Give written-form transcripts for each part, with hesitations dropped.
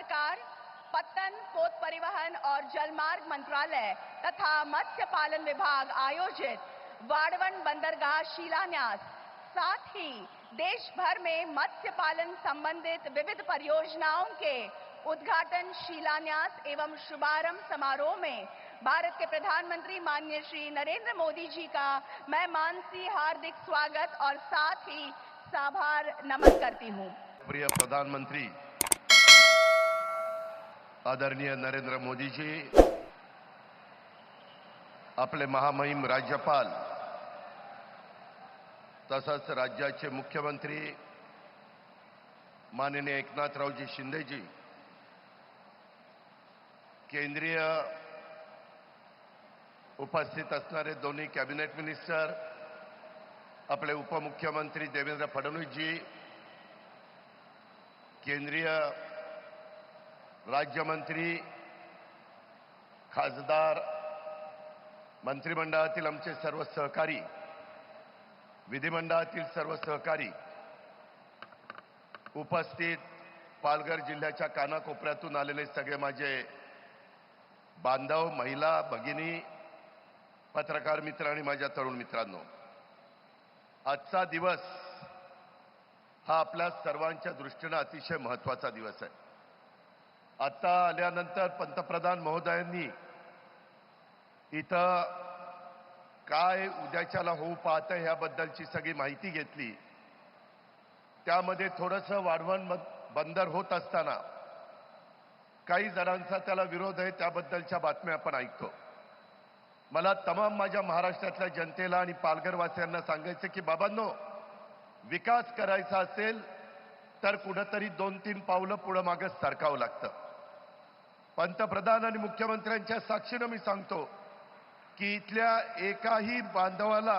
सरकार पत्तन, पोत परिवहन और जलमार्ग मंत्रालय तथा मत्स्य पालन विभाग आयोजित वाड़वन बंदरगाह शिलान्यास, साथ ही देश भर में मत्स्य पालन संबंधित विविध परियोजनाओं के उद्घाटन, शिलान्यास एवं शुभारंभ समारोह में भारत के प्रधानमंत्री माननीय श्री नरेंद्र मोदी जी का मैं मानसी हार्दिक स्वागत और साथ ही साभार नमन करती हूं। प्रिय प्रधानमंत्री आदरणीय नरेंद्र मोदी जी, आपले महामहिम राज्यपाल तसंच राज्याचे मुख्यमंत्री माननीय एकनाथरावजी शिंदेजी, केंद्रीय उपस्थित असणारे दोन्ही कॅबिनेट मिनिस्टर, आपले उपमुख्यमंत्री देवेंद्र फडणवीस जी, केंद्रीय राज्यमंत्री, खासदार, मंत्रिमंडळातील आमचे सर्व सहकारी, विधिमंडळातील सर्व सहकारी, उपस्थित पालघर जिल्ह्याच्या कानाकोपऱ्यातून आलेले सगळे माझे बांधव, महिला, भगिनी, पत्रकार मित्र आणि माझ्या तरुण मित्रांनो, आजचा दिवस हा आपल्या सर्वांच्या दृष्टीने अतिशय महत्त्वाचा दिवस आहे। आता आल्यानंतर पंतप्रधान महोदयांनी इथं काय उद्याच्याला होऊ पाहतंय ह्याबद्दलची सगळी माहिती घेतली। त्यामध्ये थोडंसं वाढवण बंदर होत असताना काही जणांचा त्याला विरोध आहे, त्याबद्दलच्या बातम्या आपण ऐकतो। मला तमाम माझ्या महाराष्ट्रातल्या जनतेला आणि पालघरवासियांना सांगायचं की बाबांनो, विकास करायचा असेल तर कुठेतरी 2-3 पावलं पुढे मागे सरकावं लागतं। पंतप्रधान आणि मुख्यमंत्र्यांच्या साक्षीने मी सांगतो की इथल्या एकाही बांधवाला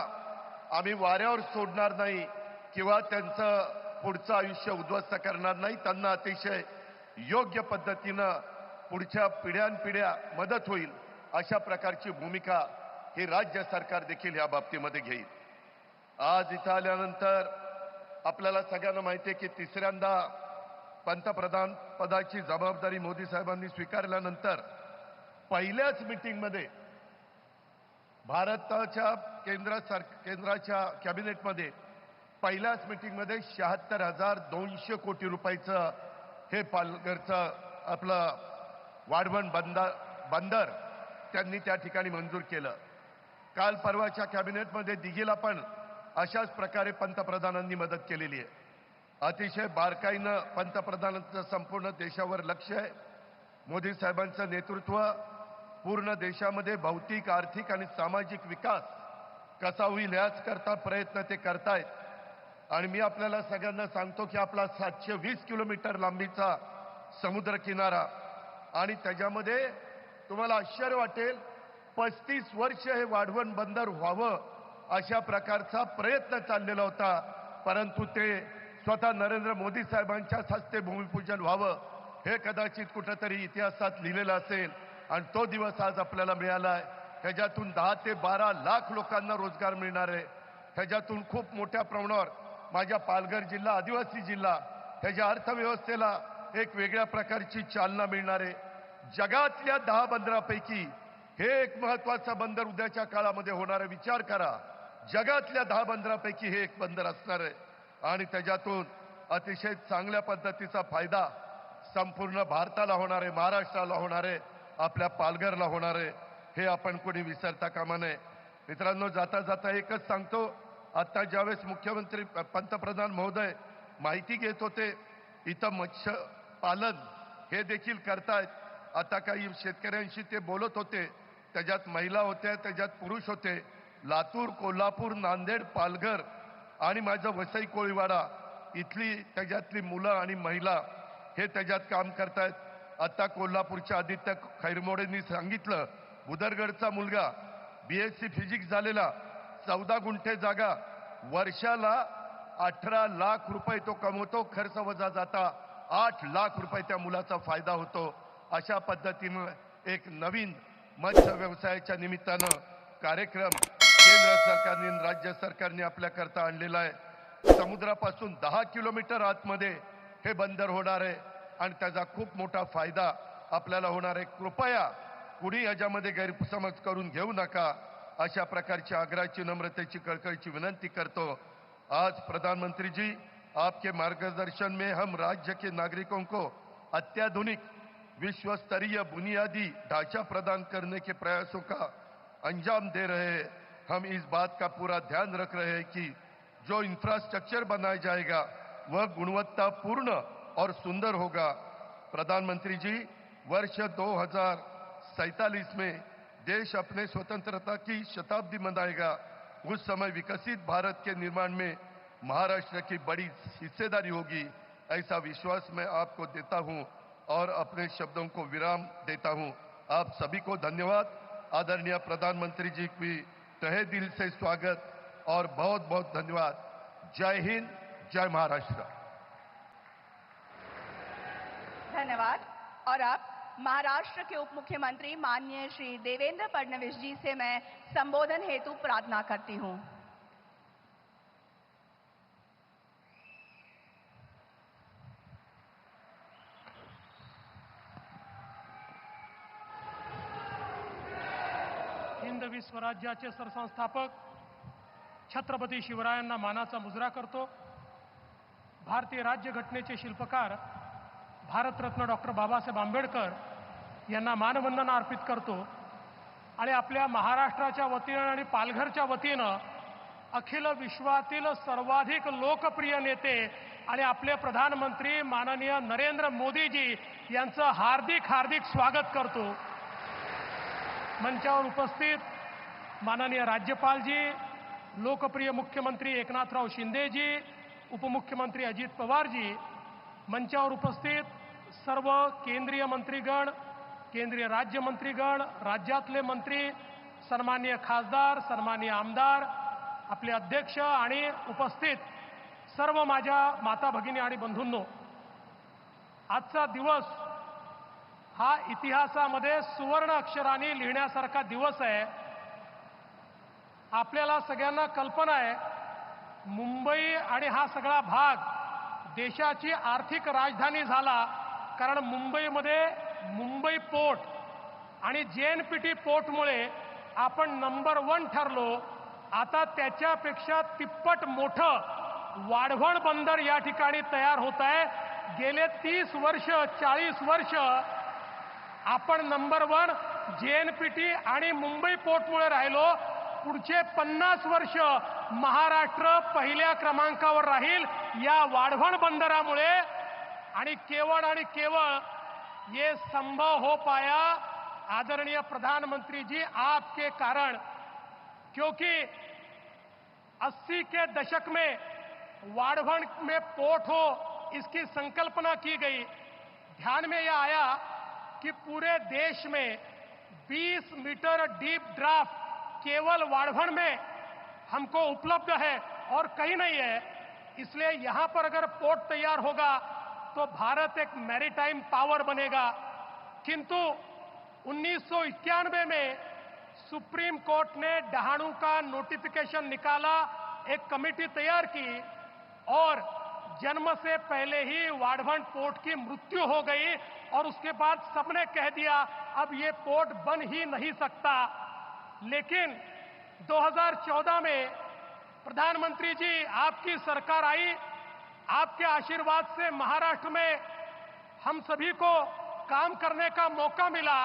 आम्ही वाऱ्यावर सोडणार नाही किंवा त्यांचं पुढचं आयुष्य उद्ध्वस्त करणार नाही। त्यांना अतिशय योग्य पद्धतीनं पुढच्या पिढ्यानपिढ्या मदत होईल अशा प्रकारची भूमिका हे राज्य सरकार देखील या बाबतीमध्ये घेईल। आज इथं आल्यानंतर आपल्याला सगळ्यांना माहिती आहे की तिसऱ्यांदा पंतप्रधान पदाची जबाबदारी मोदी साहेबांनी स्वीकारल्यानंतर पहिल्याच मीटिंगमध्ये भारताच्या केंद्राच्या कॅबिनेटमध्ये पहिल्याच मीटिंगमध्ये 76,200 कोटी रुपयाचं हे पालघरचं आपलं वाढवण बंदर त्यांनी त्या ठिकाणी मंजूर केलं। काल परवाच्या कॅबिनेटमध्ये दिघीला पण अशाच प्रकारे पंतप्रधानांनी मदत केलेली आहे। अतिशय बारकाईनं पंतप्रधानांचं संपूर्ण देशावर लक्ष आहे। मोदी साहेबांचं नेतृत्व पूर्ण देशामध्ये भौतिक, आर्थिक आणि सामाजिक विकास कसा होईल याच करता प्रयत्न ते करतायत। आणि मी आपल्याला सगळ्यांना सांगतो की आपला 720 किलोमीटर लांबीचा समुद्र किनारा आणि त्याच्यामध्ये तुम्हाला आश्चर्य वाटेल 35 वर्ष हे वाढवण बंदर व्हावं अशा प्रकारचा प्रयत्न चाललेला होता, परंतु ते स्वतः नरेंद्र मोदी साहेबांच्याच हस्ते भूमिपूजन व्हावं हे कदाचित कुठेतरी इतिहासात लिहिलेलं असेल आणि तो दिवस आज आपल्याला मिळाला आहे। त्याच्यातून 10 ते 12 लाख लोकांना रोजगार मिळणार आहे। त्याच्यातून खूप मोठ्या प्रमाणावर माझ्या पालघर जिल्हा आदिवासी जिल्हा त्याच्या अर्थव्यवस्थेला एक वेगळ्या प्रकारची चालना मिळणार आहे। जगातल्या 10 बंदरापैकी हे एक महत्त्वाचं बंदर उद्याच्या काळामध्ये होणार आहे। विचार करा, जगातल्या 10 बंदरापैकी हे एक बंदर असणार आहे आणि त्याच्यातून अतिशय चांगल्या पद्धतीचा फायदा संपूर्ण भारताला होणार आहे, महाराष्ट्राला होणार आहे, आपल्या पालघरला होणार आहे। हे आपण कोणी विसरता कामा नये। मित्रांनो, जाता जाता एकच सांगतो, आता ज्यावेळेस मुख्यमंत्री पंतप्रधान महोदय माहिती घेत होते, इथं मत्स्य पालन हे देखील करतायत। आता काही शेतकऱ्यांशी ते बोलत होते, त्याच्यात महिला होत्या, त्याच्यात पुरुष होते। लातूर, कोल्हापूर, नांदेड, पालघर आणि माझं वसई कोळीवाडा इथली त्याच्यातली मुलं आणि महिला हे त्याच्यात काम करतायत। आता कोल्हापूरच्या आदित्य खैरमोडेंनी सांगितलं, बुदरगडचा मुलगा BSc फिजिक्स झालेला, 14 गुंठे जागा, वर्षाला 18 लाख रुपये तो कमवतो, खर्च वजा जाता 8 लाख रुपये त्या मुलाचा फायदा होतो। अशा पद्धतीनं एक नवीन मत्स्य व्यवसायाच्या निमित्तानं कार्यक्रम केंद्र सरकारने आणि राज्य सरकारने आपल्याकरता आणलेला आहे। समुद्रापासून 10 किलोमीटर आतमध्ये हे बंदर होणार आहे आणि त्याचा खूप मोठा फायदा आपल्याला होणार आहे. कृपया कुणी याच्यामध्ये गैरसमज करून घेऊ नका, अशा प्रकारची आग्रहाची, नम्रतेची, कळकळीची विनंती करतो. आज प्रधानमंत्री जी, आपके मार्गदर्शन में हम राज्य के नागरिकों को अत्याधुनिक विश्व स्तरीय बुनियादी ढांचा प्रदान करने के प्रयासों का अंजाम दे रहे हैं. हम इस बात का पूरा ध्यान रख रहे हैं कि जो इंफ्रास्ट्रक्चर बनाया जाएगा वह गुणवत्तापूर्ण और सुंदर होगा. प्रधानमंत्री जी, वर्ष 2047 में देश अपने स्वतंत्रता की शताब्दी मनाएगा. उस समय विकसित भारत के निर्माण में महाराष्ट्र की बड़ी हिस्सेदारी होगी. ऐसा विश्वास मैं आपको देता हूं और अपने शब्दों को विराम देता हूं. आप सभी को धन्यवाद. आदरणीय प्रधानमंत्री जी की तहे दिल से स्वागत और बहुत बहुत धन्यवाद. जय हिंद, जय महाराष्ट्र. धन्यवाद. और अब महाराष्ट्र के उप मुख्यमंत्री माननीय श्री देवेंद्र फडणवीस जी से मैं संबोधन हेतु प्रार्थना करती हूं. हिंदवी स्वराज्याचे सरसंस्थापक छत्रपती शिवरायांना मानाचा मुजरा करतो. भारतीय राज्यघटनेचे शिल्पकार भारतरत्न डॉक्टर बाबासाहेब आंबेडकर यांना मानवंदना अर्पित करतो आणि आपल्या महाराष्ट्राच्या वतीनं आणि पालघरच्या वतीनं अखिल विश्वातील सर्वाधिक लोकप्रिय नेते आणि आपले प्रधानमंत्री माननीय नरेंद्र मोदीजी यांचं हार्दिक हार्दिक स्वागत करतो. मंचावर उपस्थित माननीय राज्यपालजी, लोकप्रिय मुख्यमंत्री एकनाथराव शिंदेजी, उपमुख्यमंत्री अजित पवारजी, मंचावर उपस्थित सर्व केंद्रीय मंत्रीगण, केंद्रीय राज्यमंत्रीगण, राज्यातले मंत्री, सन्माननीय खासदार, सन्माननीय आमदार, आपले अध्यक्ष आणि उपस्थित सर्व माझ्या माता भगिनी आणि बंधूंनो, आजचा दिवस हा इतिहासामध्ये सुवर्ण अक्षरांनी लिहिण्यासारखा दिवस आहे. आपल्याला सगळ्यांना कल्पना आहे, मुंबई आणि हा सगळा भाग देशाची आर्थिक राजधानी झाला कारण मुंबईमध्ये मुंबई पोर्ट आणि JNPT पोर्टमुळे आपण नंबर 1 ठरलो. आता त्याच्यापेक्षा तिप्पट मोठं वाढवण बंदर या ठिकाणी तयार होत आहे. गेले 30 वर्ष 40 वर्ष आपण नंबर 1 JNPT आणि मुंबई पोर्टमुळे राहिलो. पुढचे 50 वर्ष महाराष्ट्र पहिल्या क्रमांकावर राहील या वाढवण बंदरामुळे. आणि केवळ ये संभव हो पाया आदरणीय प्रधानमंत्री जी आपके कारण, क्योंकि 80 के दशक में वाढवण में पोर्ट हो इसकी संकल्पना की गई. ध्यान में यह आया कि पूरे देश में 20 मीटर डीप ड्राफ्ट केवल वाढवण में हमको उपलब्ध है और कहीं नहीं है. इसलिए यहां पर अगर पोर्ट तैयार होगा तो भारत एक मैरीटाइम पावर बनेगा. किंतु 1991 में सुप्रीम कोर्ट ने डहाणू का नोटिफिकेशन निकाला, एक कमेटी तैयार की और जन्म से पहले ही वाढवण पोर्ट की मृत्यु हो गई और उसके बाद सबने कह दिया अब ये पोर्ट बन ही नहीं सकता. लेकिन 2014 में प्रधानमंत्री जी आपकी सरकार आई, आपके आशीर्वाद से महाराष्ट्र में हम सभी को काम करने का मौका मिला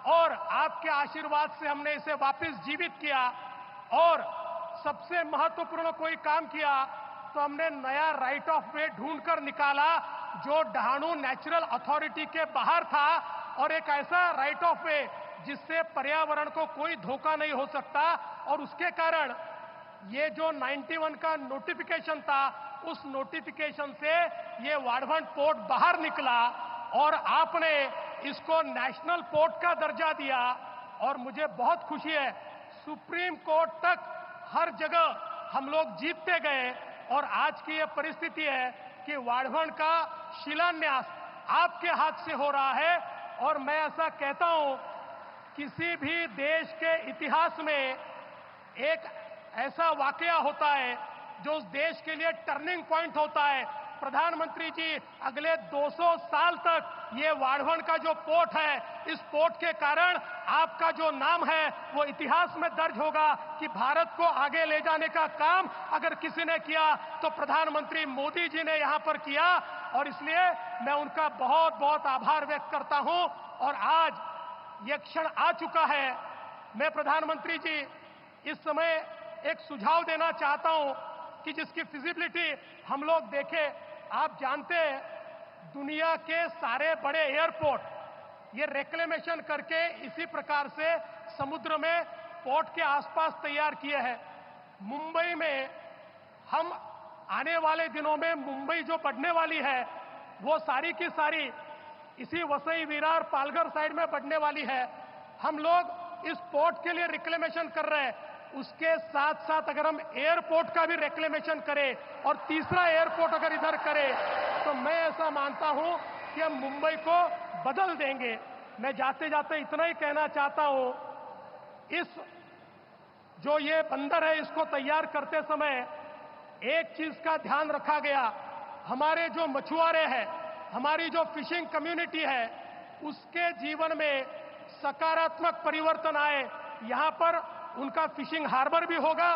और आपके आशीर्वाद से हमने इसे वापस जीवित किया. और सबसे महत्वपूर्ण कोई काम किया तो हमने नया राइट ऑफ वे ढूंढकर निकाला जो डहाणू नेचुरल अथॉरिटी के बाहर था और एक ऐसा राइट ऑफ वे जिससे पर्यावरण को कोई धोखा नहीं हो सकता. और उसके कारण ये जो 91 का नोटिफिकेशन था उस नोटिफिकेशन से ये वाढवण पोर्ट बाहर निकला और आपने इसको नेशनल पोर्ट का दर्जा दिया. और मुझे बहुत खुशी है, सुप्रीम कोर्ट तक हर जगह हम लोग जीतते गए और आज की ये परिस्थिति है कि वाढवण का शिलान्यास आपके हाथ से हो रहा है. और मैं ऐसा कहता हूं, किसी भी देश के इतिहास में एक ऐसा वाकया होता है जो उस देश के लिए टर्निंग पॉइंट होता है. प्रधानमंत्री जी अगले 200 साल तक ये वाढ़वन का जो पोर्ट है, इस पोर्ट के कारण आपका जो नाम है वो इतिहास में दर्ज होगा कि भारत को आगे ले जाने का काम अगर किसी ने किया तो प्रधानमंत्री मोदी जी ने यहां पर किया। और इसलिए मैं उनका बहुत बहुत आभार व्यक्त करता हूं। और आज ये क्षण आ चुका है। मैं प्रधानमंत्री जी इस समय एक सुझाव देना चाहता हूं कि जिसकी फिजिबिलिटी हम लोग देखें। आप जानते हैं दुनिया के सारे बड़े एयरपोर्ट ये रेक्लेमेशन करके इसी प्रकार से समुद्र में पोर्ट के आसपास तैयार किए हैं। मुंबई में हम आने वाले दिनों में मुंबई जो बढ़ने वाली है वो सारी की सारी इसी वसई विरार पालघर साइड में बढ़ने वाली है। हम लोग इस पोर्ट के लिए रिक्लेमेशन कर रहे हैं। उसके साथ साथ अगर हम एयरपोर्ट का भी रिक्लेमेशन करें और तीसरा एयरपोर्ट अगर इधर करें तो मैं ऐसा मानता हूं कि हम मुंबई को बदल देंगे। मैं जाते जाते इतना ही कहना चाहता हूं, इस जो ये बंदर है इसको तैयार करते समय एक चीज का ध्यान रखा गया। हमारे जो मछुआरे हैं, हमारी जो फिशिंग कम्युनिटी है, उसके जीवन में सकारात्मक परिवर्तन आए। यहां पर उनका फिशिंग हार्बर भी होगा,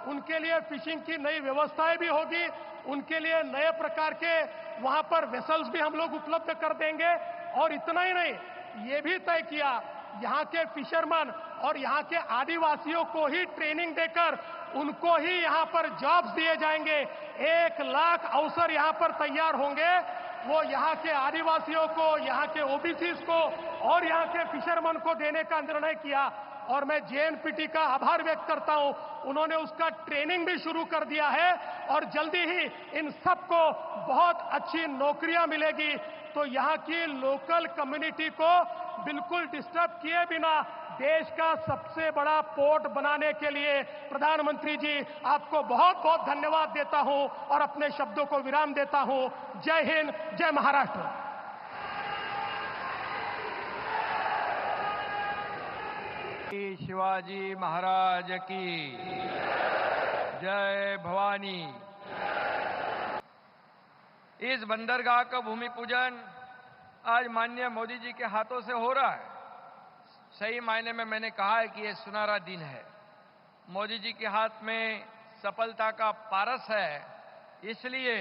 उनके लिए फिशिंग की नई व्यवस्थाएं भी होगी, उनके लिए नए प्रकार के वहां पर वेसल्स भी हम लोग उपलब्ध कर देंगे। और इतना ही नहीं, ये भी तय किया यहां के फिशरमैन और यहां के आदिवासियों को ही ट्रेनिंग देकर उनको ही यहां पर जॉब्स दिए जाएंगे। 1 लाख अवसर यहां पर तैयार होंगे। वो यहां के आदिवासियों को, यहां के ओबीसीज को और यहां के फिशरमैन को देने का निर्णय किया। और मैं जेएनपीटी का आभार व्यक्त करता हूं, उन्होंने उसका ट्रेनिंग भी शुरू कर दिया है और जल्दी ही इन सबको बहुत अच्छी नौकरियां मिलेगी। तो यहां की लोकल कम्युनिटी को बिल्कुल डिस्टर्ब किए बिना देश का सबसे बड़ा पोर्ट बनाने के लिए प्रधानमंत्री जी आपको बहुत बहुत धन्यवाद देता हूं और अपने शब्दों को विराम देता हूं। जय हिंद, जय महाराष्ट्र। शिवाजी महाराज की जय। भवानी। इस बंदरगाह का भूमि पूजन आज माननीय मोदी जी के हाथों से हो रहा है। सही मायने में मैंने कहा है कि ये सुनहरा दिन है। मोदी जी के हाथ में सफलता का पारस है। इसलिए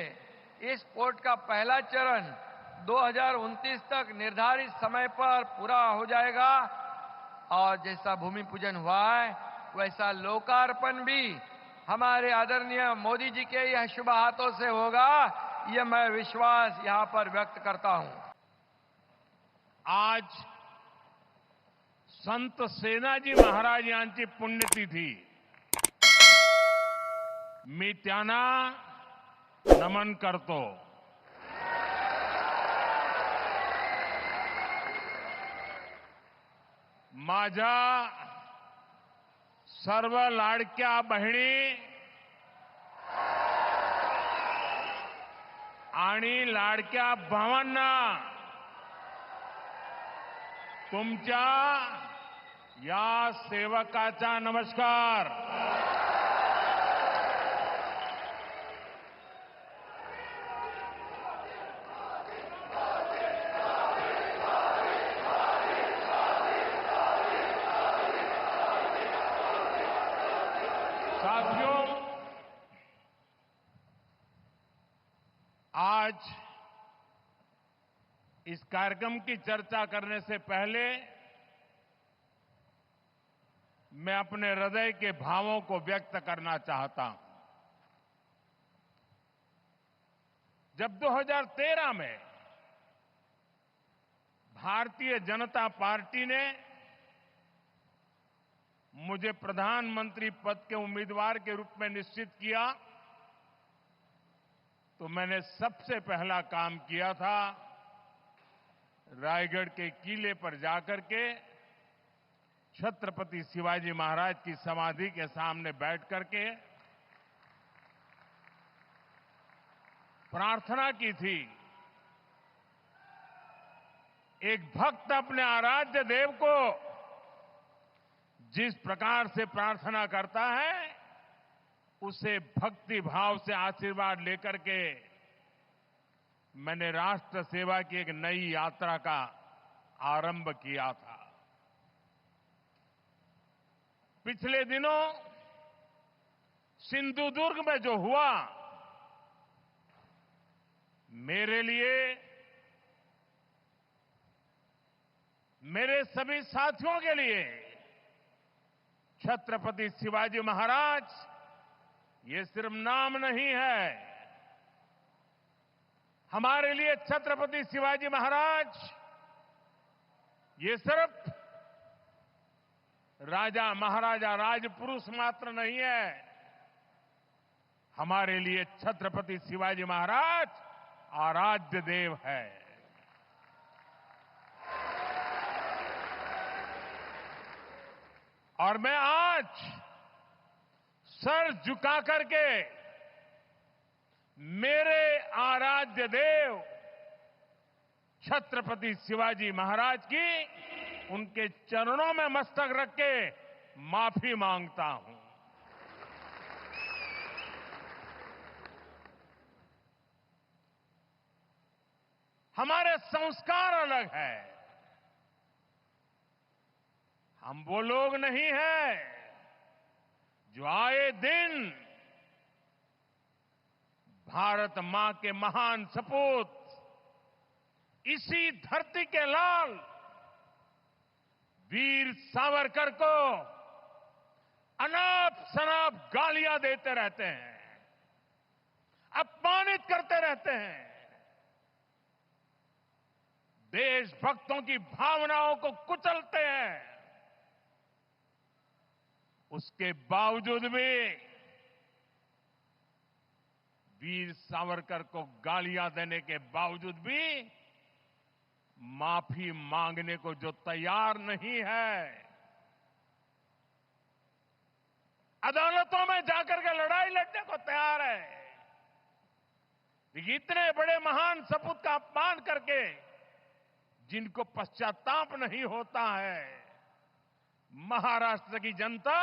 इस पोर्ट का पहला चरण 2029 तक निर्धारित समय पर पूरा हो जाएगा और जैसा भूमि पूजन हुआ है वैसा लोकार्पण भी हमारे आदरणीय मोदी जी के यह शुभ हाथों से होगा। यह मैं विश्वास यहां पर व्यक्त करता हूं। आज संत सेनाजी महाराज यांची पुण्यतिथी। मी त्यांना नमन करतो। माझ्या सर्व लाडक्या बहिणी आणि लाडक्या भावांना तुमच्या या सेवकाचा नमस्कार। साथियों, आज इस कार्यक्रम की चर्चा करने से पहले मैं अपने हृदय के भावों को व्यक्त करना चाहता हूं। जब 2013 में भारतीय जनता पार्टी ने मुझे प्रधानमंत्री पद के उम्मीदवार के रूप में निश्चित किया तो मैंने सबसे पहला काम किया था रायगढ़ के किले पर जाकर के छत्रपति शिवाजी महाराज की समाधि के सामने बैठ करके प्रार्थना की थी। एक भक्त अपने आराध्य देव को जिस प्रकार से प्रार्थना करता है उसे भक्ति भाव से आशीर्वाद लेकर के मैंने राष्ट्र सेवा की एक नई यात्रा का आरंभ किया था। पिछले दिनों सिंधुदुर्ग में जो हुआ, मेरे लिए, मेरे सभी साथियों के लिए छत्रपति शिवाजी महाराज ये सिर्फ नाम नहीं है। हमारे लिए छत्रपति शिवाजी महाराज ये सिर्फ राजा महाराजा राजपुरुष मात्र नहीं है। हमारे लिए छत्रपति शिवाजी महाराज आराध्य देव है। और मैं आज सर झुका करके मेरे आराध्य देव छत्रपति शिवाजी महाराज की उनके चरणों में मस्तक रख के माफी मांगता हूं। हमारे संस्कार अलग है। हम वो लोग नहीं हैं जो आए दिन भारत मां के महान सपूत इसी धरती के लाल वीर सावरकर को अनाप शनाप गालियां देते रहते हैं, अपमानित करते रहते हैं, देशभक्तों की भावनाओं को कुचलते हैं। उसके बावजूद भी वीर सावरकर को गालियां देने के बावजूद भी माफी मांगने को जो तैयार नहीं है, अदालतों में जाकर के लड़ाई लड़ने को तैयार है, इतने बड़े महान सपूत का अपमान करके जिनको पश्चाताप नहीं होता है, महाराष्ट्र की जनता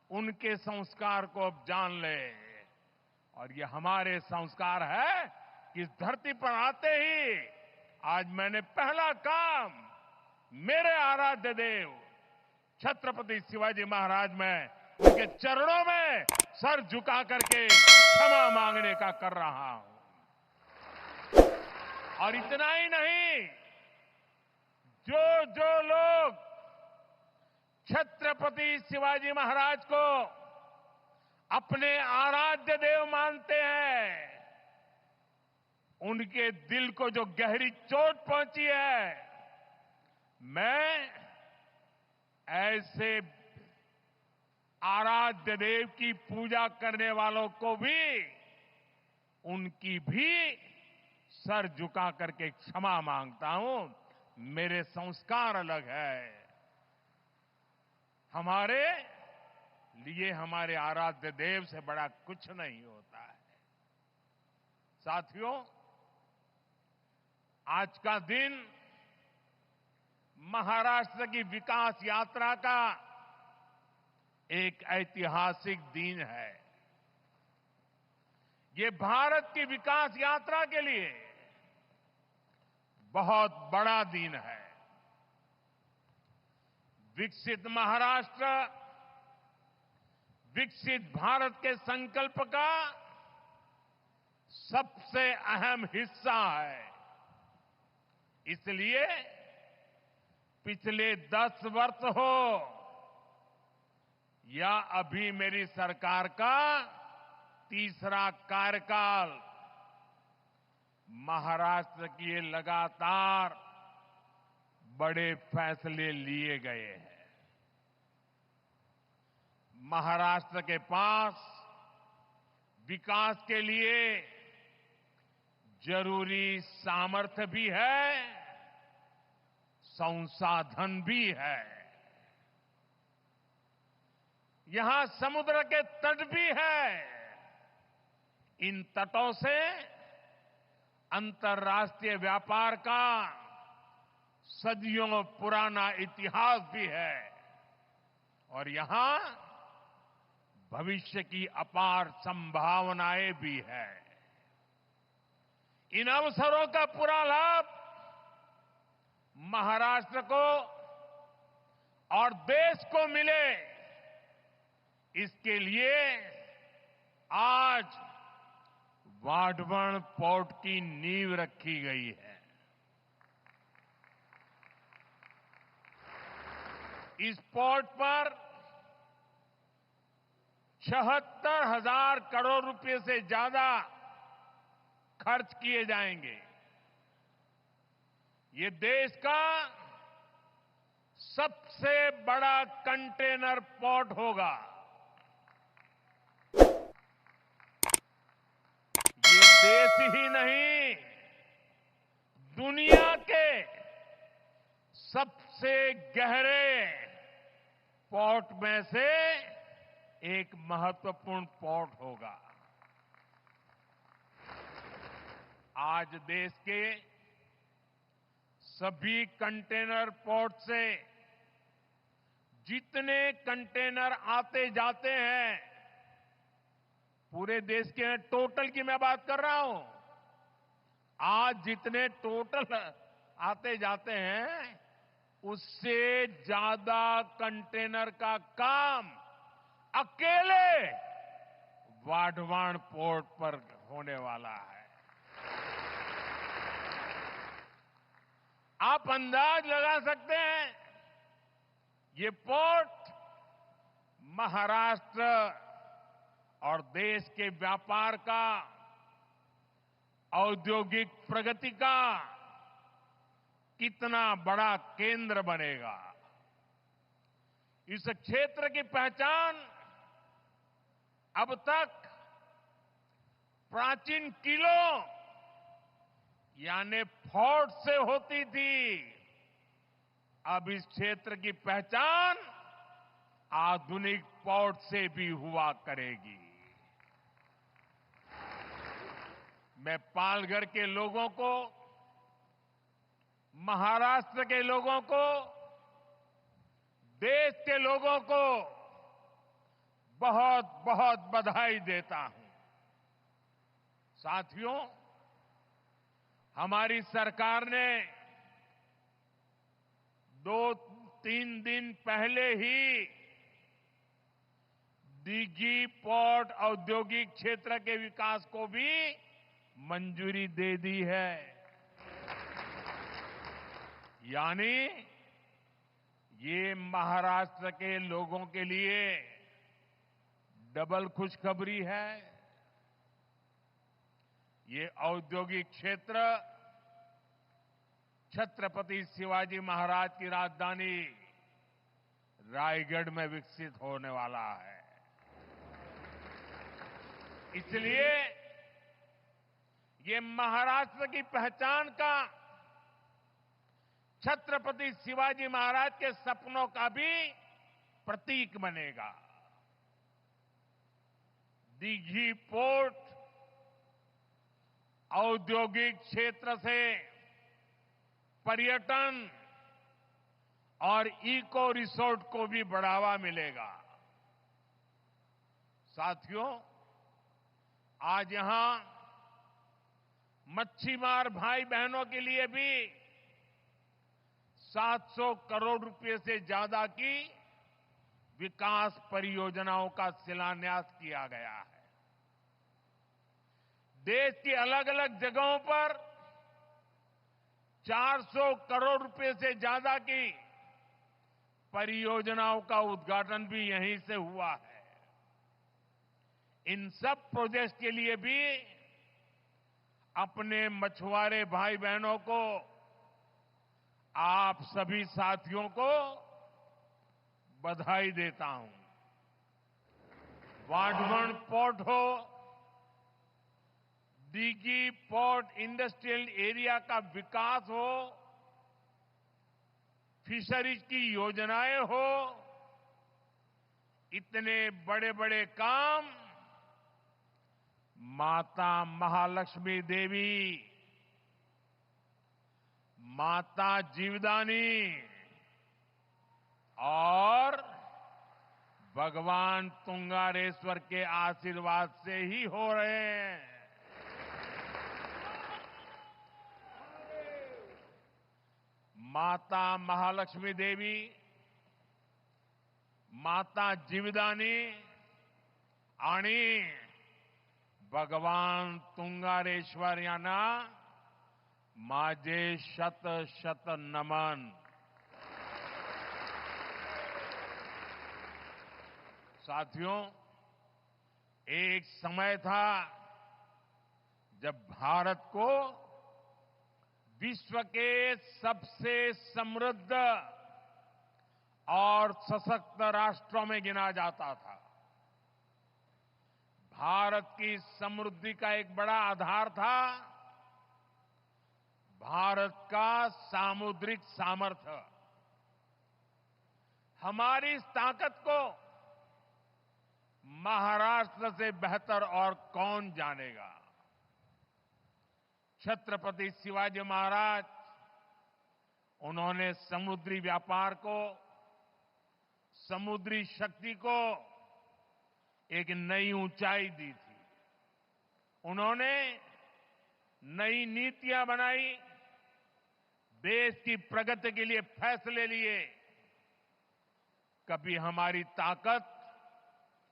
उनके संस्कार को अब जान ले। और ये हमारे संस्कार है कि इस धरती पर आते ही आज मैंने पहला काम मेरे आराध्य देव छत्रपति शिवाजी महाराज में उनके चरणों में सर झुका करके क्षमा मांगने का कर रहा हूं। और इतना ही नहीं, जो लोग छत्रपति शिवाजी महाराज को अपने आराध्य देव मानते हैं, उनके दिल को जो गहरी चोट पहुंची है, मैं ऐसे आराध्य देव की पूजा करने वालों को भी, उनकी भी सर झुका करके क्षमा मांगता हूं। मेरे संस्कार अलग है। हमारे लिए हमारे आराध्य देव से बड़ा कुछ नहीं होता है। साथियों, आज का दिन महाराष्ट्र की विकास यात्रा का एक ऐतिहासिक दिन है। ये भारत की विकास यात्रा के लिए बहुत बड़ा दिन है। विकसित महाराष्ट्र, विकसित भारत के संकल्प का सबसे अहम हिस्सा है। इसलिए पिछले 10 वर्ष हो या अभी मेरी सरकार का तीसरा कार्यकाल, महाराष्ट्र की ये लगातार बड़े फैसले लिए गए हैं। महाराष्ट्र के पास विकास के लिए जरूरी सामर्थ्य भी है, संसाधन भी है। यहां समुद्र के तट भी है। इन तटों से अंतर्राष्ट्रीय व्यापार का सदियों पुराना इतिहास भी है और यहां भविष्य की अपार संभावनाएं भी है। इन अवसरों का पूरा लाभ महाराष्ट्र को और देश को मिले, इसके लिए आज वाढवण पोर्ट की नींव रखी गई है। इस पोर्ट पर 76,000 करोड़ रुपए से ज्यादा खर्च किए जाएंगे। ये देश का सबसे बड़ा कंटेनर पोर्ट होगा। ये देश ही नहीं, दुनिया के सबसे गहरे पोर्ट में से एक महत्वपूर्ण पोर्ट होगा। आज देश के सभी कंटेनर पोर्ट से जितने कंटेनर आते जाते हैं, पूरे देश के टोटल की मैं बात कर रहा हूं, आज जितने टोटल आते जाते हैं उससे ज्यादा कंटेनर का काम अकेले वाढवण पोर्ट पर होने वाला है। आप अंदाज लगा सकते हैं, ये पोर्ट महाराष्ट्र और देश के व्यापार का, औद्योगिक प्रगति का कितना बड़ा केंद्र बनेगा। इस क्षेत्र की पहचान अब तक प्राचीन किलों यानी फोर्ट से होती थी। अब इस क्षेत्र की पहचान आधुनिक पोर्ट से भी हुआ करेगी। मैं पालघर के लोगों को, महाराष्ट्र के लोगों को, देश के लोगों को बहुत बहुत बधाई देता हूं। साथियों, हमारी सरकार ने 2-3 दिन पहले ही दिघी पोर्ट औद्योगिक क्षेत्र के विकास को भी मंजूरी दे दी है। यानी ये महाराष्ट्र के लोगों के लिए डबल खुशखबरी है। ये औद्योगिक क्षेत्र छत्रपति शिवाजी महाराज की राजधानी रायगढ़ में विकसित होने वाला है। इसलिए ये महाराष्ट्र की पहचान का, छत्रपति शिवाजी महाराज के सपनों का भी प्रतीक बनेगा। दिघी पोर्ट औद्योगिक क्षेत्र से पर्यटन और इको रिसोर्ट को भी बढ़ावा मिलेगा। साथियों, आज यहां मच्छीमार भाई बहनों के लिए भी 700 करोड़ रुपए से ज्यादा की विकास परियोजनाओं का शिलान्यास किया गया है। देश की अलग अलग जगहों पर 400 करोड़ रुपए से ज्यादा की परियोजनाओं का उद्घाटन भी यहीं से हुआ है। इन सब प्रोजेक्ट्स के लिए भी अपने मछुआरे भाई बहनों को, आप सभी साथियों को बधाई देता हूं। वाढवण पोर्ट हो, दिघी पोर्ट इंडस्ट्रियल एरिया का विकास हो, फिशरीज की योजनाएं हो, इतने बड़े बड़े काम माता महालक्ष्मी देवी, माता जीवदानी और भगवान तुंगारेश्वर के आशीर्वाद से ही हो रहे हैं। माता महालक्ष्मी देवी, माता जीवदानी आणि भगवान तुंगारेश्वर यांना माझे शत शत नमन. साथियों, एक समय था जब भारत को विश्व के सबसे समृद्ध और सशक्त राष्ट्रों में गिना जाता था. भारत की समृद्धि का एक बड़ा आधार था भारत का सामुद्रिक सामर्थ्य. हमारी इस ताकत को महाराष्ट्र से बेहतर और कौन जानेगा. छत्रपति शिवाजी महाराज, उन्होंने समुद्री व्यापार को, समुद्री शक्ति को एक नई ऊंचाई दी थी. उन्होंने नई नीतियां बनाई, देश की प्रगति के लिए फैसले लिए. कभी हमारी ताकत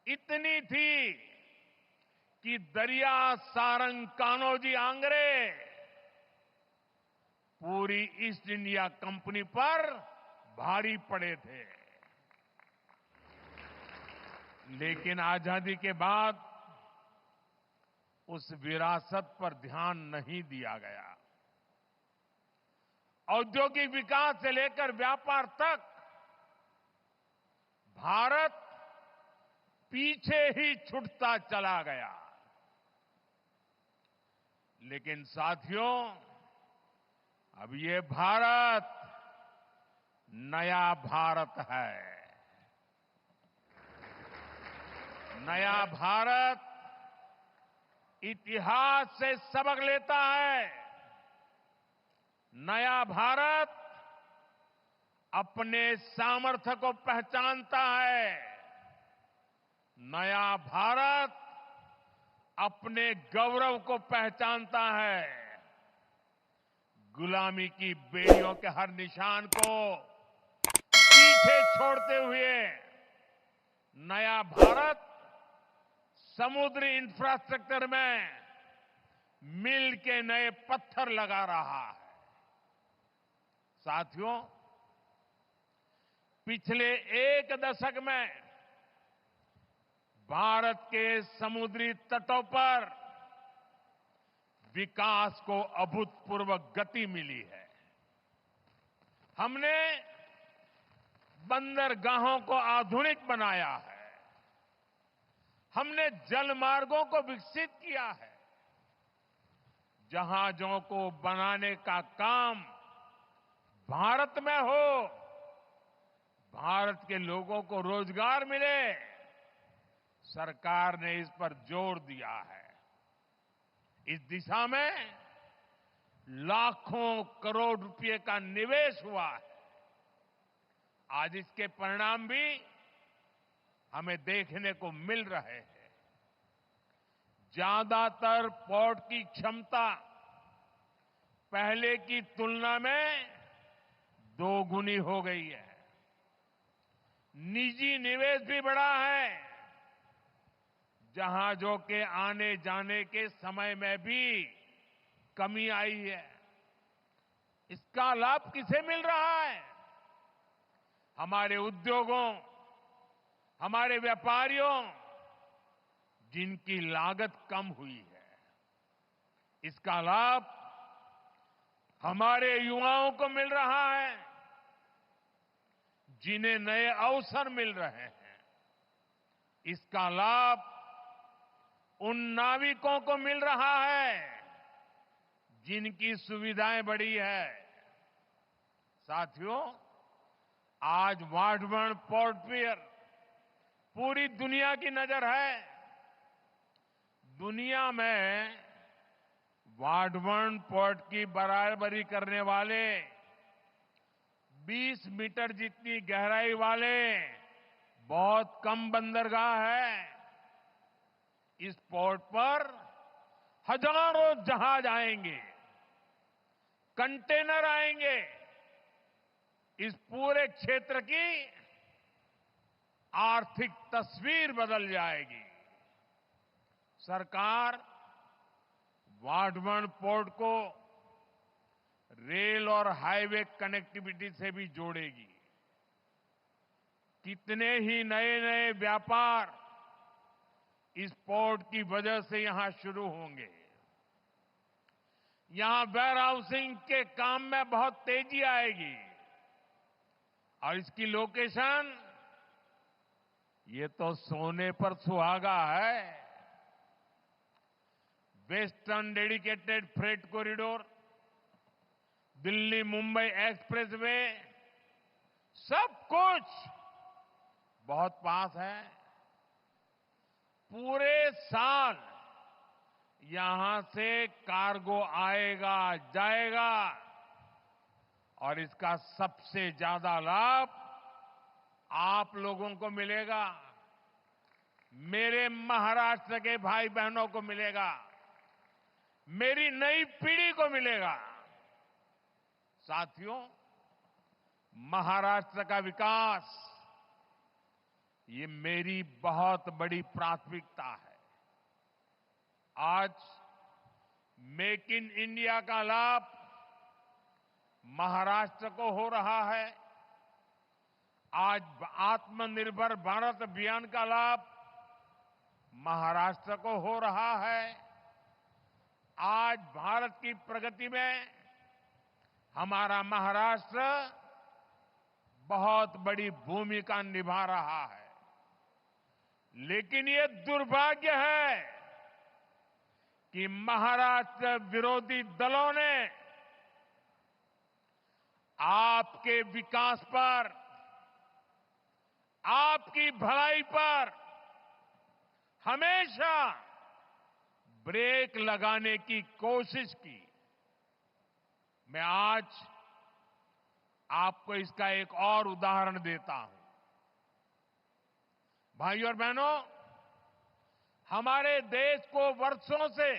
इतनी थी कि दरिया सारंग कान्होजी आंग्रे पूरी ईस्ट इंडिया कंपनी पर भारी पड़े थे. लेकिन आजादी के बाद उस विरासत पर ध्यान नहीं दिया गया. औद्योगिक विकास से लेकर व्यापार तक भारत पीछे ही छूटता चला गया. लेकिन साथियों, अब ये भारत नया भारत है. नया भारत इतिहास से सबक लेता है. नया भारत अपने सामर्थ्य को पहचानता है. नया भारत अपने गौरव को पहचानता है. गुलामी की बेड़ियों के हर निशान को पीछे छोड़ते हुए नया भारत समुद्री इंफ्रास्ट्रक्चर में मिल के नए पत्थर लगा रहा है. साथियों, पिछले एक दशक में भारत के समुद्री तटों पर विकास को अभूतपूर्व गति मिली है. हमने बंदरगाहों को आधुनिक बनाया है. हमने जल मार्गों को विकसित किया है. जहाजों को बनाने का काम भारत में हो, भारत के लोगों को रोजगार मिले, सरकार ने इस पर जोर दिया है. इस दिशा में लाखों करोड़ रुपए का निवेश हुआ है. आज इसके परिणाम भी हमें देखने को मिल रहे हैं. ज्यादातर पोर्ट की क्षमता पहले की तुलना में दोगुनी हो गई है. निजी निवेश भी बढ़ा है. जहाजों के आने जाने के समय में भी कमी आई है. इसका लाभ किसे मिल रहा है? हमारे उद्योगों, हमारे व्यापारियों, जिनकी लागत कम हुई है. इसका लाभ हमारे युवाओं को मिल रहा है, जिन्हें नए अवसर मिल रहे हैं. इसका लाभ उन नाविकों को मिल रहा है जिनकी सुविधाएं बढ़ी है. साथियों, आज वाढवण पोर्ट पर पूरी दुनिया की नजर है. दुनिया में वाढवण पोर्ट की बराबरी करने वाले 20 मीटर जितनी गहराई वाले बहुत कम बंदरगाह है. इस पोर्ट पर हजारों जहाज आएंगे, कंटेनर आएंगे, इस पूरे क्षेत्र की आर्थिक तस्वीर बदल जाएगी। सरकार वाढवण पोर्ट को रेल और हाईवे कनेक्टिविटी से भी जोड़ेगी। कितने ही नए नए व्यापार इस पोर्ट की वजह से यहां शुरू होंगे। यहां वेयर हाउसिंग के काम में बहुत तेजी आएगी और इसकी लोकेशन ये तो सोने पर सुहागा है। Western dedicated freight corridor, Delhi Mumbai expressway, सब कुछ बहुत पास है। पूरे साल यहां से कार्गो आएगा जाएगा और इसका सबसे ज्यादा लाभ आप लोगों को मिलेगा, मेरे महाराष्ट्र के भाई बहनों को मिलेगा, मेरी नई पीढ़ी को मिलेगा। साथियों, महाराष्ट्र का विकास ये मेरी बहुत बड़ी प्राथमिकता है। आज मेक इन इंडिया का लाभ महाराष्ट्र को हो रहा है। आज आत्मनिर्भर भारत अभियान का लाभ महाराष्ट्र को हो रहा है। आज भारत की प्रगति में हमारा महाराष्ट्र बहुत बड़ी भूमिका निभा रहा है। लेकिन ये दुर्भाग्य है कि महाराष्ट्र विरोधी दलों ने आपके विकास पर, आपकी भलाई पर हमेशा ब्रेक लगाने की कोशिश की। मैं आज आपको इसका एक और उदाहरण देता हूं। भाइयों और बहनों, हमारे देश को वर्षों से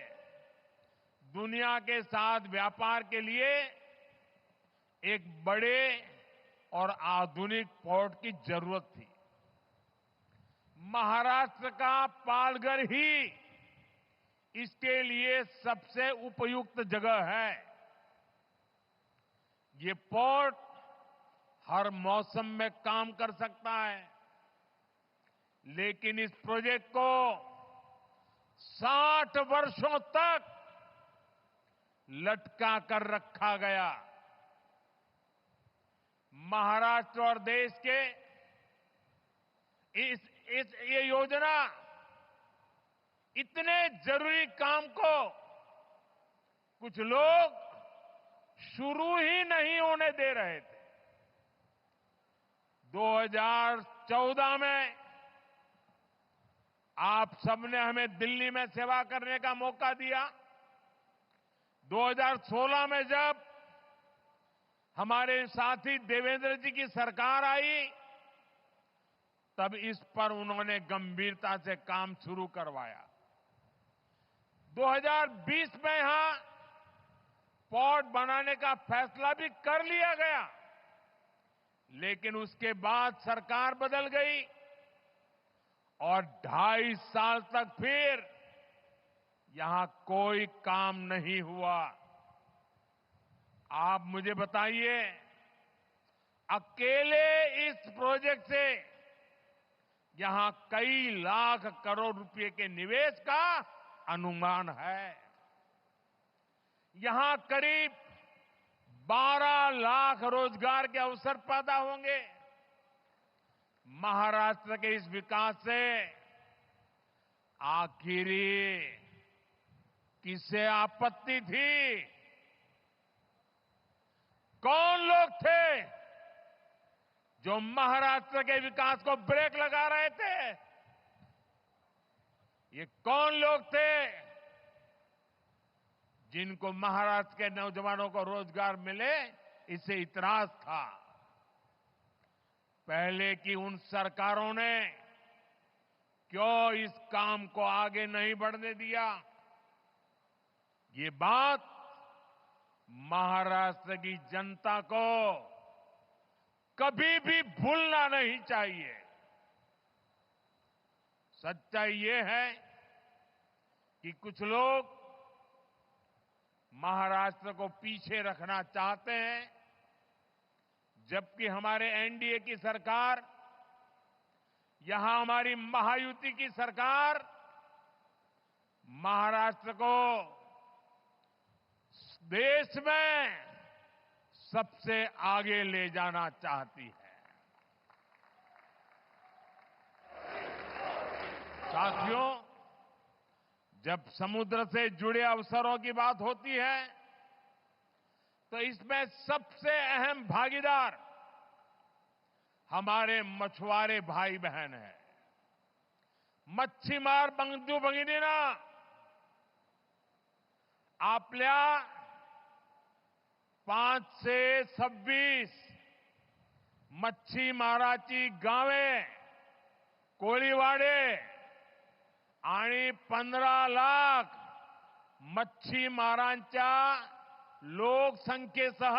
दुनिया के साथ व्यापार के लिए एक बड़े और आधुनिक पोर्ट की जरूरत थी। महाराष्ट्र का पालघर ही इसके लिए सबसे उपयुक्त जगह है। ये पोर्ट हर मौसम में काम कर सकता है, लेकिन इस प्रोजेक्ट को 60 वर्षों तक लटका कर रखा गया। महाराष्ट्र और देश के ये योजना इतने जरूरी काम को कुछ लोग शुरू ही नहीं होने दे रहे थे। 2014 में आप सबने हमें दिल्ली में सेवा करने का मौका दिया। 2016 में जब हमारे साथी देवेंद्र जी की सरकार आई, तब इस पर उन्होंने गंभीरता से काम शुरू करवाया। 2020 में यहां पोर्ट बनाने का फैसला भी कर लिया गया, लेकिन उसके बाद सरकार बदल गई और 2.5 साल तक फिर यहां कोई काम नहीं हुआ। आप मुझे बताइए, अकेले इस प्रोजेक्ट से यहां कई लाख करोड़ रुपए के निवेश का अनुमान है। यहां करीब 12 लाख रोजगार के अवसर पैदा होंगे। महाराष्ट्र के इस विकास से आखिरी किसे आपत्ति थी? कौन लोग थे जो महाराष्ट्र के विकास को ब्रेक लगा रहे थे? ये कौन लोग थे जिनको महाराष्ट्र के नौजवानों को रोजगार मिले इससे इतराज था? पहले की उन सरकारों ने क्यों इस काम को आगे नहीं बढ़ने दिया? ये बात महाराष्ट्र की जनता को कभी भी भूलना नहीं चाहिए। सच्चाई ये है कि कुछ लोग महाराष्ट्र को पीछे रखना चाहते हैं, जबकि हमारे एनडीए की सरकार, यहां हमारी महायुति की सरकार महाराष्ट्र को देश में सबसे आगे ले जाना चाहती है। साथियों, जब समुद्र से जुड़े अवसरों की बात होती है तो इसमें सबसे अहम भागीदार हमारे मछुआरे भाई बहन हैं। मच्छीमार बंधू भगिनींना, आपल्या 5 से 26 मच्छीमाराची गावे, कोळीवाडे आणि 15 लाख मच्छीमारांच्या लोकसंख्येसह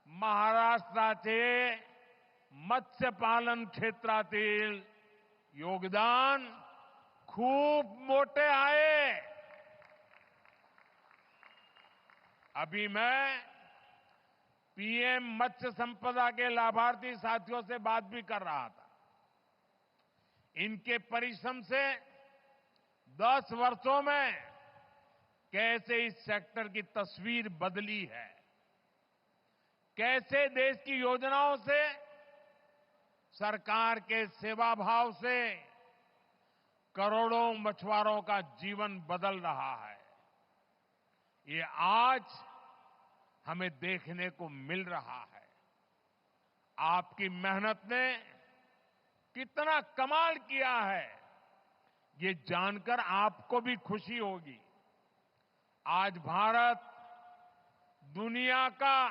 महाराष्ट्राचे मत्स्यपालन क्षेत्रातील योगदान खूप मोठे आहे। अभी मैं पीएम मत्स्य संपदा के लाभार्थी साथियों से बात भी कर रहा था। इनके परिश्रम से 10 वर्षों में कैसे इस सेक्टर की तस्वीर बदली है, कैसे देश की योजनाओं से, सरकार के सेवा भाव से करोड़ों मछुआरों का जीवन बदल रहा है। ये आज हमें देखने को मिल रहा है। आपकी मेहनत ने कितना कमाल किया है, ये जानकर आपको भी खुशी होगी। आज भारत दुनिया का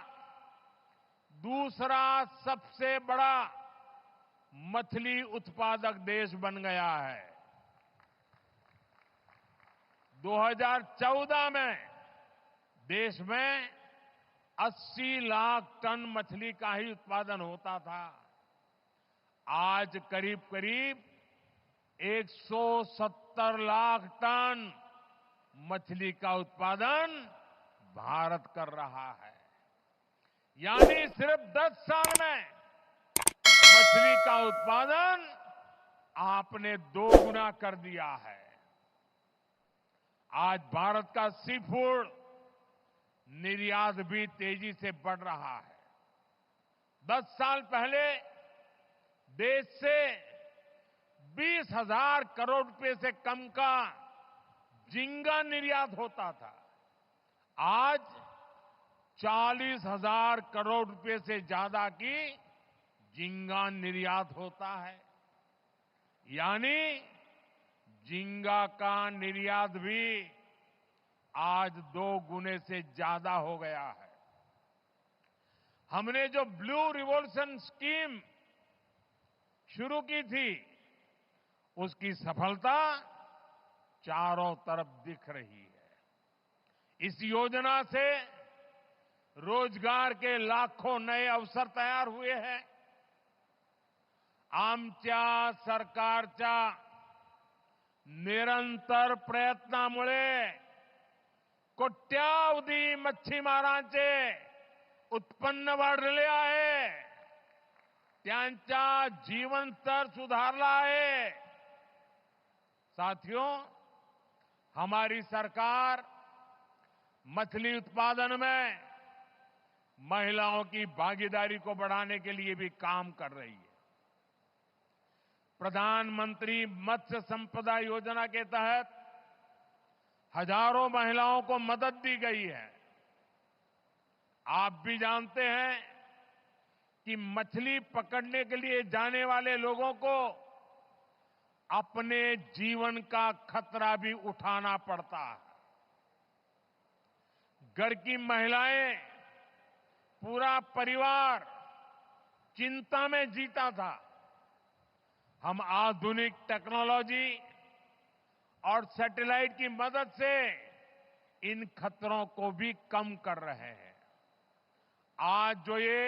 दूसरा सबसे बड़ा मछली उत्पादक देश बन गया है। 2014 में देश में 80 लाख टन मछली का ही उत्पादन होता था। आज करीब करीब 170 लाख टन मछली का उत्पादन भारत कर रहा है। यानी सिर्फ 10 साल में मछली का उत्पादन आपने 2 गुना कर दिया है। आज भारत का सी फूड निर्यात भी तेजी से बढ़ रहा है। 10 साल पहले देश से 20,000 करोड़ रुपए से कम का झींगा निर्यात होता था। आज 40,000 करोड़ रुपए से ज्यादा की झींगा निर्यात होता है। यानी झींगा का निर्यात भी आज 2 गुने से ज्यादा हो गया है। हमने जो ब्लू रिवॉल्यूशन स्कीम शुरू की थी, उसकी सफलता चारों तरफ दिख रही है। इस योजना से रोजगार के लाखों नए अवसर तैयार हुए हैं। आमच्या सरकारच्या निरंतर प्रयत्नामुळे कोट्यावधी मच्छीमारांचे उत्पन्न वाढले आहे, त्यांचा जीवन स्तर सुधारला आहे। साथियों, हमारी सरकार मछली उत्पादन में महिलाओं की भागीदारी को बढ़ाने के लिए भी काम कर रही है। प्रधानमंत्री मत्स्य संपदा योजना के तहत हजारों महिलाओं को मदद दी गई है। आप भी जानते हैं कि मछली पकड़ने के लिए जाने वाले लोगों को अपने जीवन का खतरा भी उठाना पड़ता है। घर की महिलाएं, पूरा परिवार चिंता में जीता था। हम आधुनिक टेक्नोलॉजी और सैटेलाइट की मदद से इन खतरों को भी कम कर रहे हैं। आज जो ये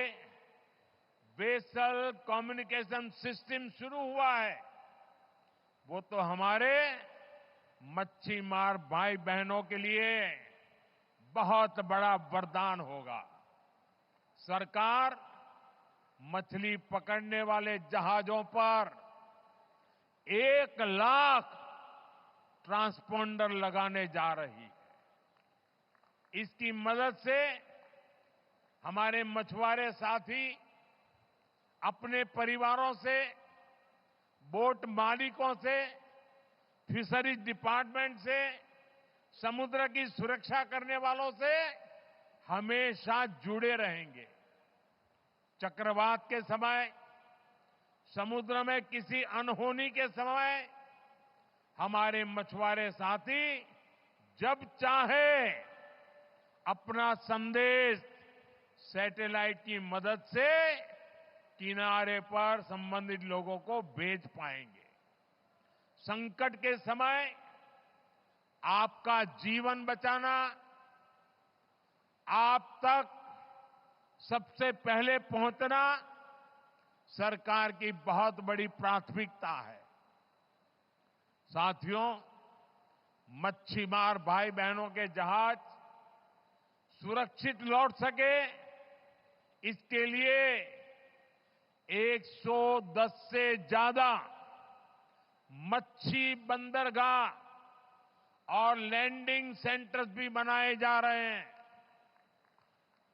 वेसल कम्युनिकेशन सिस्टम शुरू हुआ है, वो तो हमारे मच्छी मार भाई बहनों के लिए बहुत बड़ा वरदान होगा। सरकार मछली पकड़ने वाले जहाजों पर 1 लाख ट्रांसपोंडर लगाने जा रही है। इसकी मदद से हमारे मछुआरे साथी अपने परिवारों से, बोट मालिकों से, फिशरीज डिपार्टमेंट से, समुद्र की सुरक्षा करने वालों से हमेशा जुड़े रहेंगे। चक्रवात के समय, समुद्र में किसी अनहोनी के समय हमारे मछुआरे साथी जब चाहे अपना संदेश सैटेलाइट की मदद से किनारे पर संबंधित लोगों को भेज पाएंगे। संकट के समय आपका जीवन बचाना, आप तक सबसे पहले पहुंचना सरकार की बहुत बड़ी प्राथमिकता है। साथियों, मच्छी मार भाई बहनों के जहाज सुरक्षित लौट सके, इसके लिए 110 से ज्यादा मच्छी बंदरगाह और लैंडिंग सेंटर्स भी बनाए जा रहे हैं।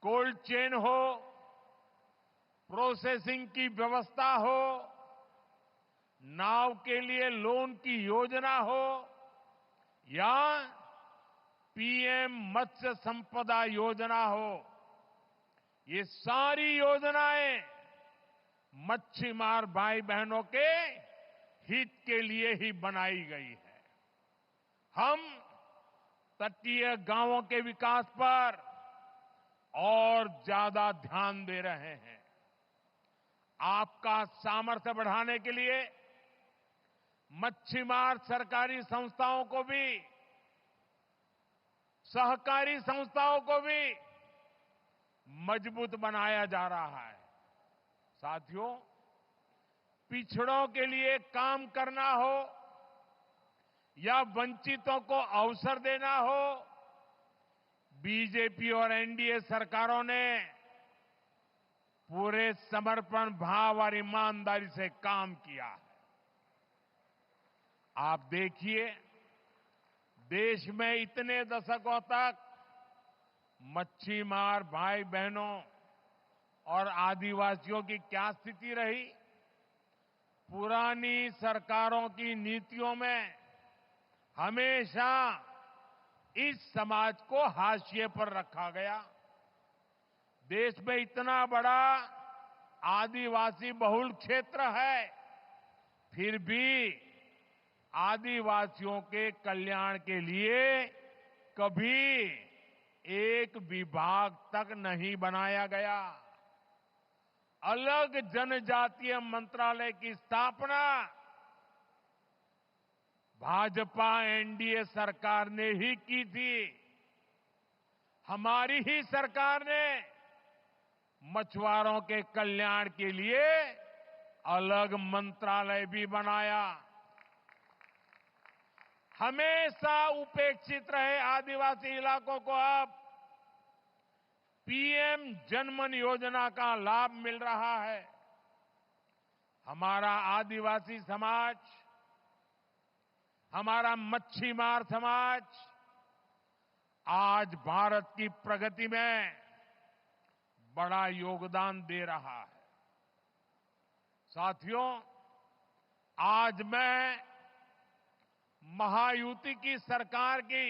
कोल्ड चेन हो, प्रोसेसिंग की व्यवस्था हो, नाव के लिए लोन की योजना हो या पीएम मत्स्य संपदा योजना हो, ये सारी योजनाएं मच्छी मार भाई बहनों के हित के लिए ही बनाई गई है। हम तटीय गांवों के विकास पर और ज्यादा ध्यान दे रहे हैं। आपका सामर्थ्य बढ़ाने के लिए मच्छी मार सरकारी संस्थाओं को भी, सहकारी संस्थाओं को भी मजबूत बनाया जा रहा है। साथियों, पिछड़ों के लिए काम करना हो या वंचितों को अवसर देना हो, बीजेपी और एनडीए सरकारों ने पूरे समर्पण भाव और ईमानदारी से काम किया है। आप देखिए, देश में इतने दशकों तक मच्छी मार भाई बहनों और आदिवासियों की क्या स्थिति रही। पुरानी सरकारों की नीतियों में हमेशा इस समाज को हाशिए पर रखा गया। देश में इतना बड़ा आदिवासी बहुल क्षेत्र है, फिर भी आदिवासियों के कल्याण के लिए कभी एक विभाग तक नहीं बनाया गया। अलग जनजातीय मंत्रालय की स्थापना भाजपा एनडीए सरकार ने ही की थी। हमारी ही सरकार ने मछुआरों के कल्याण के लिए अलग मंत्रालय भी बनाया। हमेशा उपेक्षित रहे आदिवासी इलाकों को अब पीएम जनमन योजना का लाभ मिल रहा है। हमारा आदिवासी समाज, हमारा मच्छी मार समाज आज भारत की प्रगति में बड़ा योगदान दे रहा है। साथियों, आज मैं महायुति की सरकार की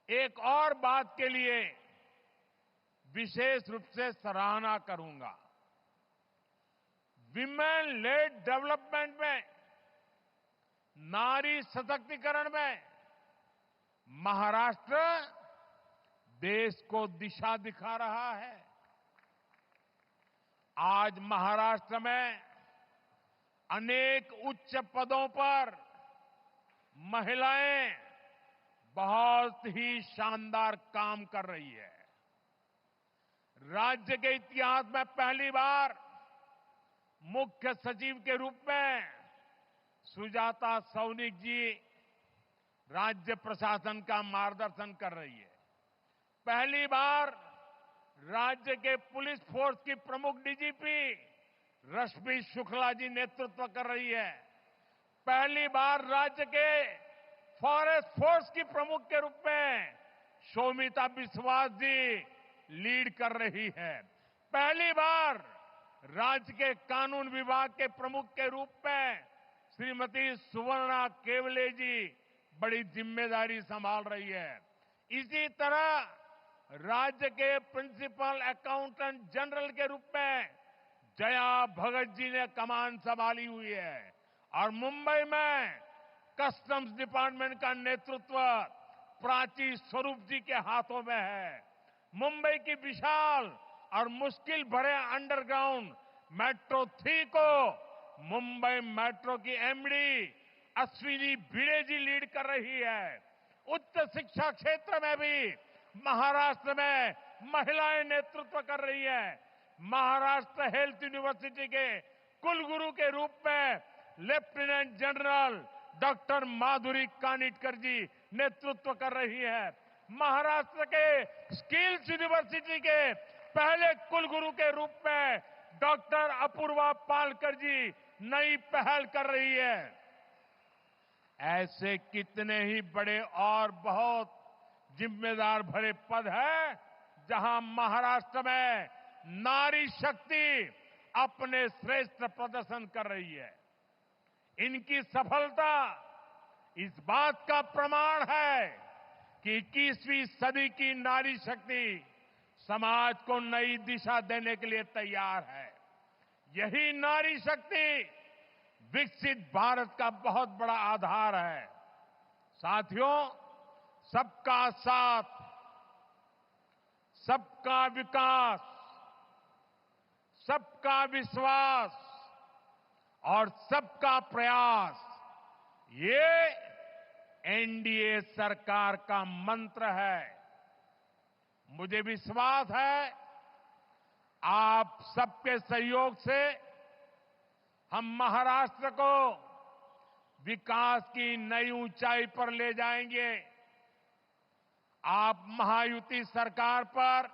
एक और बात के लिए विशेष रूप से सराहना करूंगा। विमेन लेड डेवलपमेंट में, नारी सशक्तिकरण में महाराष्ट्र देश को दिशा दिखा रहा है। आज महाराष्ट्र में अनेक उच्च पदों पर महिलाएं बहुत ही शानदार काम कर रही है। राज्य के इतिहास में पहली बार मुख्य सचिव के रूप में सुजाता सौनिक जी राज्य प्रशासन का मार्गदर्शन कर रही है। पहली बार राज्य के पुलिस फोर्स की प्रमुख डीजीपी रश्मि शुक्ला जी नेतृत्व कर रही है। पहली बार राज्य के फॉरेस्ट फोर्स की प्रमुख के रूप में शोमिता बिस्वास जी लीड कर रही है। पहली बार राज्य के कानून विभाग के प्रमुख के रूप में श्रीमती सुवर्णा केवले जी बड़ी जिम्मेदारी संभाल रही है। इसी तरह राज्य के प्रिंसिपल अकाउंटेंट जनरल के रूप में जया भगत जी ने कमान संभाली हुई है और मुंबई में कस्टम्स डिपार्टमेंट का नेतृत्व प्राची स्वरूप जी के हाथों में है। मुंबई की विशाल और मुश्किल भरे अंडरग्राउंड मेट्रो 3 को मुंबई मेट्रो की एमडी अश्विनी भिड़े जी लीड कर रही है। उच्च शिक्षा क्षेत्र में भी महाराष्ट्र में महिलाएं नेतृत्व कर रही हैं। महाराष्ट्र हेल्थ यूनिवर्सिटी के कुलगुरु के रूप में लेफ्टिनेंट जनरल डॉक्टर माधुरी कानिटकर जी नेतृत्व कर रही है। महाराष्ट्र के स्किल्स यूनिवर्सिटी के पहले कुलगुरु के रूप में डॉक्टर अपूर्वा पालकर जी नई पहल कर रही है। ऐसे कितने ही बड़े और बहुत जिम्मेदार भरे पद हैं जहां महाराष्ट्र में नारी शक्ति अपने श्रेष्ठ प्रदर्शन कर रही है। इनकी सफलता इस बात का प्रमाण है कि 21वीं सदी की नारी शक्ति समाज को नई दिशा देने के लिए तैयार है। यही नारी शक्ति विकसित भारत का बहुत बड़ा आधार है। साथियों, सबका साथ, सबका विकास, सबका विश्वास और सबका प्रयास, ये एनडीए सरकार का मंत्र है। मुझे विश्वास है आप सबके सहयोग से हम महाराष्ट्र को विकास की नई ऊंचाई पर ले जाएंगे। आप महायुति सरकार पर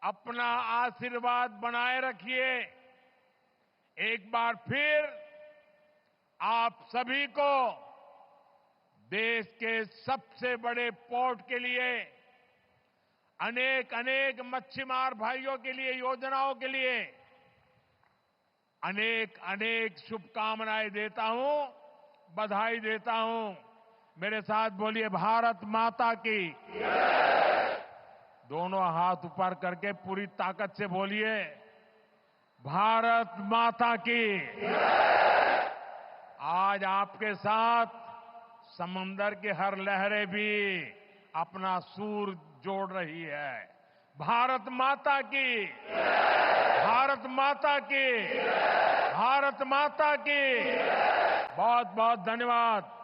अपना आशीर्वाद बनाए रखिए। एक बार फिर आप सभी को देश के सबसे बड़े पोर्ट के लिए, अनेक अनेक मच्छीमार भाइयों के लिए, योजनाओं के लिए अनेक अनेक शुभकामनाएं देता हूं, बधाई देता हूं। मेरे साथ बोलिए भारत माता की। दोनों हाथ ऊपर करके पूरी ताकत से बोलिए भारत माता की। आज आपके साथ समंदर की हर लहरें भी अपना सूर जोड़ रही है। भारत माता की, भारत माता की, भारत माता की। बहुत बहुत धन्यवाद।